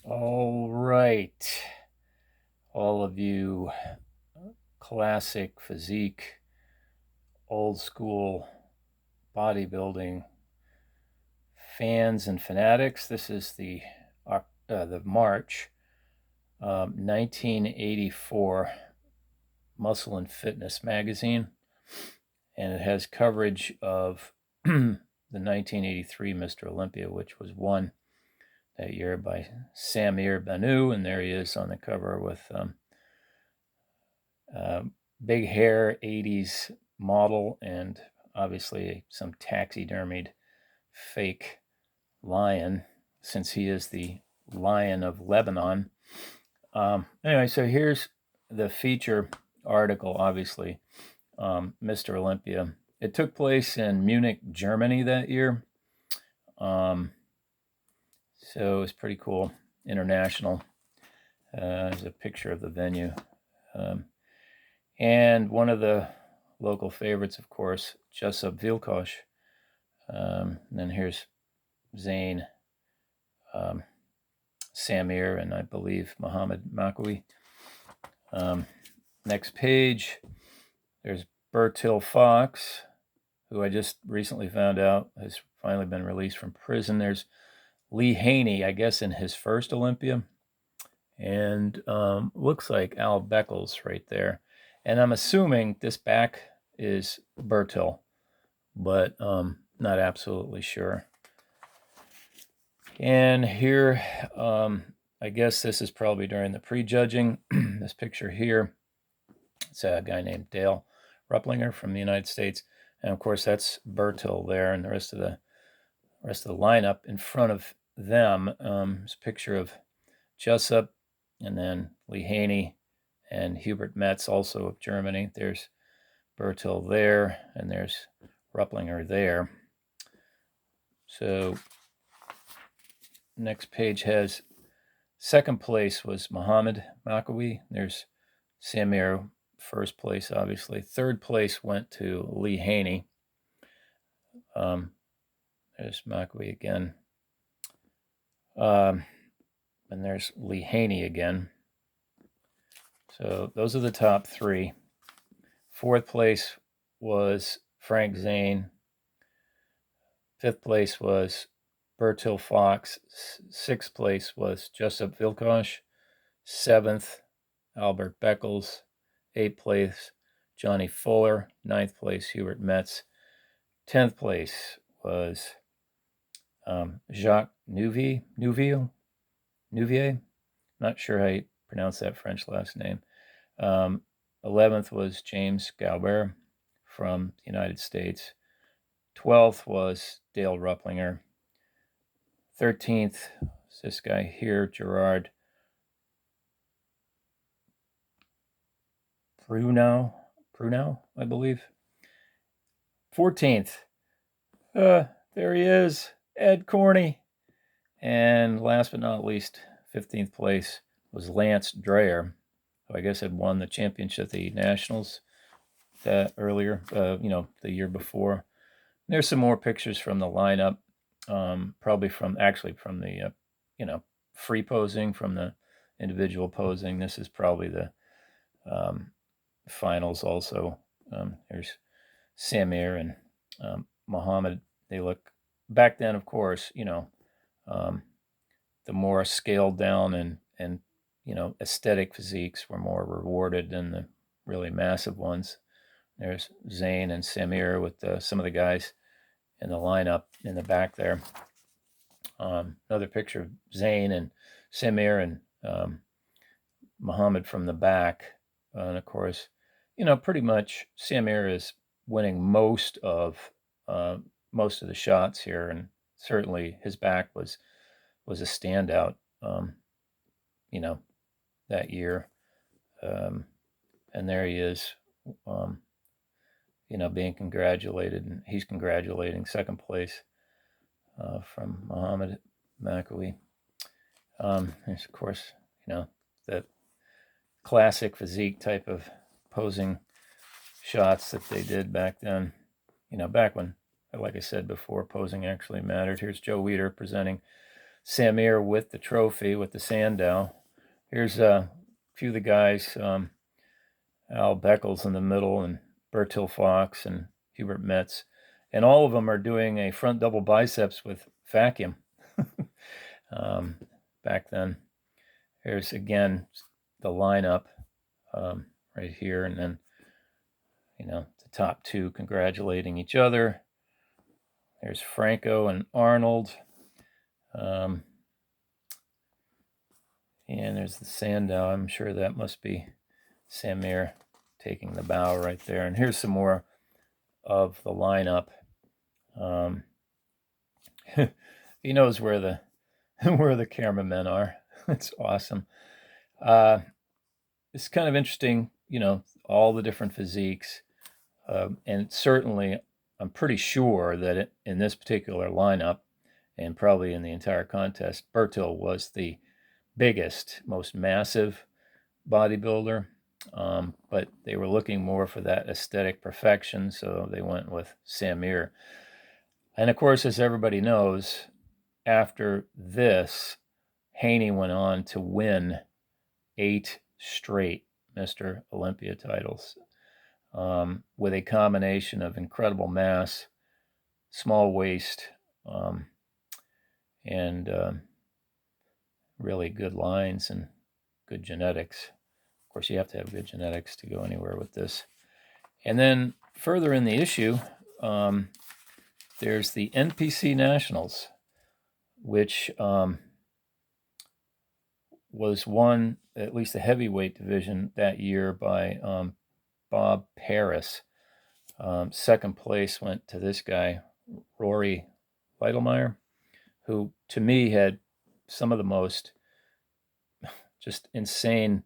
All right, all of you classic physique, old school bodybuilding fans and fanatics. This is the March 1984 Muscle and Fitness magazine, and it has coverage of the 1983 Mr. Olympia, which was won that year by Samir Banout, and there he is on the cover with uh, big hair, 80s model, and obviously some taxidermied fake lion, since he is the Lion of Lebanon. Anyway, so here's the feature article, obviously, Mr. Olympia. It took place in Munich, Germany that year. So it was pretty cool, international. There's a picture of the venue. Um, and one of the local favorites, of course, Jessup Vilkosh. And then here's Zane, um, Samir, and I believe Muhammad Makawi. Next page, there's Bertil Fox, who I just recently found out has finally been released from prison. There's Lee Haney, I guess, in his first Olympia. And looks like Al Beckles right there. And I'm assuming this back is Bertil, but not absolutely sure. And here, I guess this is probably during the prejudging. This picture here, it's a guy named Dale Rupplinger from the United States, and of course that's Bertil there, and the rest of the lineup in front of them. This picture of Jessup, and then Lee Haney and Hubert Metz, also of Germany. There's Bertil there, and there's Rupplinger there. So next page has second place was Muhammad Makawi. There's Samir, first place, obviously. Third place went to Lee Haney. There's Makawi again. And there's Lee Haney again. So those are the top three. Fourth place was Frank Zane. Fifth place was Bertil Fox. Sixth place was Jessup Vilkosh. Seventh, Albert Beckles. Eighth place, Johnny Fuller. Ninth place, Hubert Metz. 10th place was Jacques Nouvier. Not sure how you pronounce that French last name. 11th was James Galbert from the United States. 12th was Dale Rupplinger. 13th is this guy here, Gerard Bruno, I believe. 14th, there he is, Ed Corney. And last but not least, 15th place was Lance Dreyer, who I guess had won the championship at the Nationals that earlier, the year before. There's some more pictures from the lineup, probably from the, free posing, from the individual posing. This is probably the finals also. There's Samir and Muhammad. They look, back then, of course, the more scaled down and aesthetic physiques were more rewarded than the really massive ones. There's Zane and Samir with some of the guys in the lineup in the back there. Another picture of Zane and Samir and Muhammad from the back. And of course, pretty much Samir is winning most of the shots here, and certainly his back was a standout, that year. And there he is, being congratulated, and he's congratulating second place from Muhammad Makawi. There's, of course, that classic physique type of posing shots that they did back then, back when, like I said before, posing actually mattered. Here's Joe Weider presenting Samir with the trophy, with the Sandow. Here's a few of the guys, Al Beckles in the middle, and Bertil Fox and Hubert Metz. And all of them are doing a front double biceps with vacuum back then. Here's again the lineup right here, and then the top two congratulating each other. There's Franco and Arnold. And there's the Sandow. I'm sure that must be Samir taking the bow right there. And here's some more of the lineup. He knows where the where the cameramen are. It's awesome. It's kind of interesting, all the different physiques. And certainly, I'm pretty sure that in this particular lineup, and probably in the entire contest, Bertil was the biggest, most massive bodybuilder. But they were looking more for that aesthetic perfection, so they went with Samir. And of course, as everybody knows, after this, Haney went on to win 8 straight Mr. Olympia titles, with a combination of incredible mass, small waist, and really good lines and good genetics. Of course, you have to have good genetics to go anywhere with this. And then further in the issue, there's the NPC Nationals, which was won, at least the heavyweight division that year, by Bob Paris. Second place went to this guy, Rory Lytlemeyer, who to me had some of the most just insane,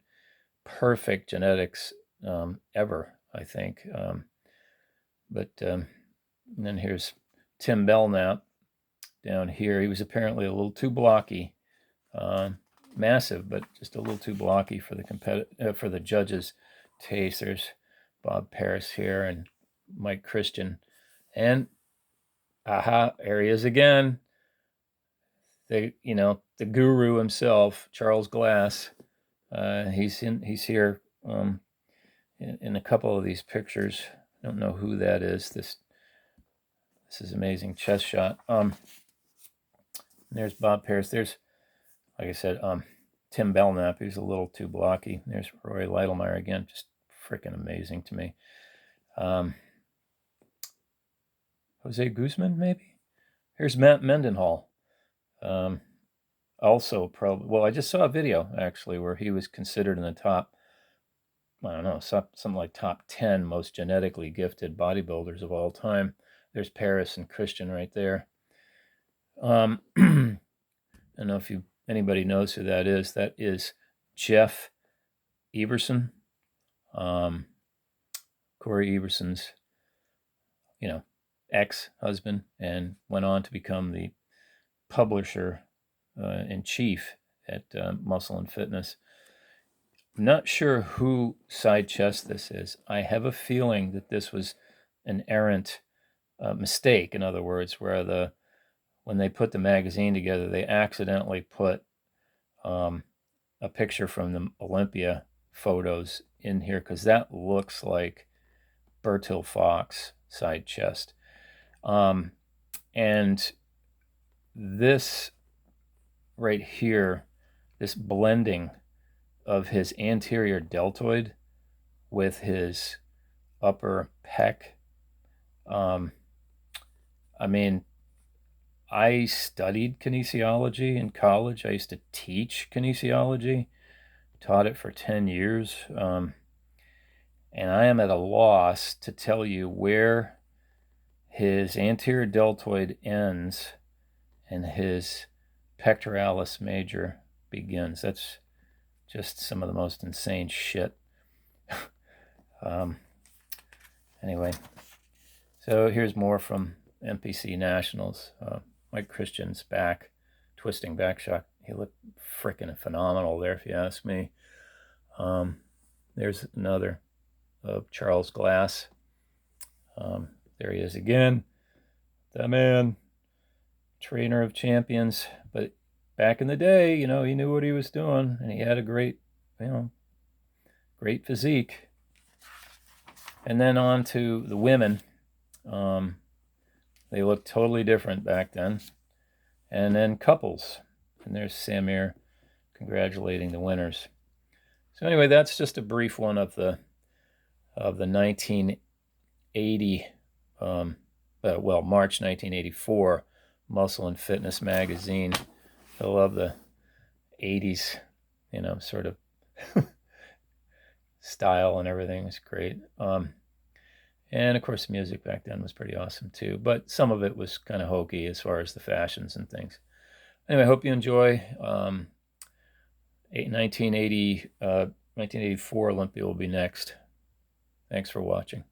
perfect genetics ever, I think. But then here's Tim Belknap down here. He was apparently a little too blocky. Massive, but just a little too blocky for the judges' taste. There's Bob Paris here and Mike Christian, and there he is again. The guru himself, Charles Glass. He's here in a couple of these pictures. I don't know who that is. This is amazing chest shot. There's Bob Paris. There's, like I said, Tim Belknap. He's a little too blocky. There's Roy Lytlemeyer again. Just freaking amazing to me. Jose Guzman, maybe? Here's Matt Mendenhall. Also, I just saw a video, actually, where he was considered in the top, I don't know, something like top 10 most genetically gifted bodybuilders of all time. There's Paris and Christian right there. I don't know if anybody knows who that is. That is Jeff Everson. Corey Everson's, ex-husband, and went on to become the publisher in chief at Muscle and Fitness. I'm not sure who side chest this is. I have a feeling that this was an errant mistake. In other words, where when they put the magazine together, they accidentally put a picture from the Olympia photos in here, because that looks like Bertil Fox side chest. And this right here, this blending of his anterior deltoid with his upper pec. I studied kinesiology in college. I used to teach kinesiology, taught it for 10 years. And I am at a loss to tell you where his anterior deltoid ends and his pectoralis major begins. That's just some of the most insane shit. Anyway, so here's more from NPC Nationals. Mike Christian's back, twisting back shot. He looked freaking phenomenal there, if you ask me. There's another of Charles Glass. There he is again. The man, trainer of champions. But back in the day, he knew what he was doing, and he had a great, you know, great physique. And then on to the women. Um, they looked totally different back then. And then couples. And there's Samir congratulating the winners. So anyway, that's just a brief one of the 1980, March 1984 Muscle and Fitness magazine. I love the 80s, sort of style and everything. It's great. And of course, the music back then was pretty awesome too. But some of it was kind of hokey as far as the fashions and things. Anyway, I hope you enjoy. 1980, 1984 Olympia will be next. Thanks for watching.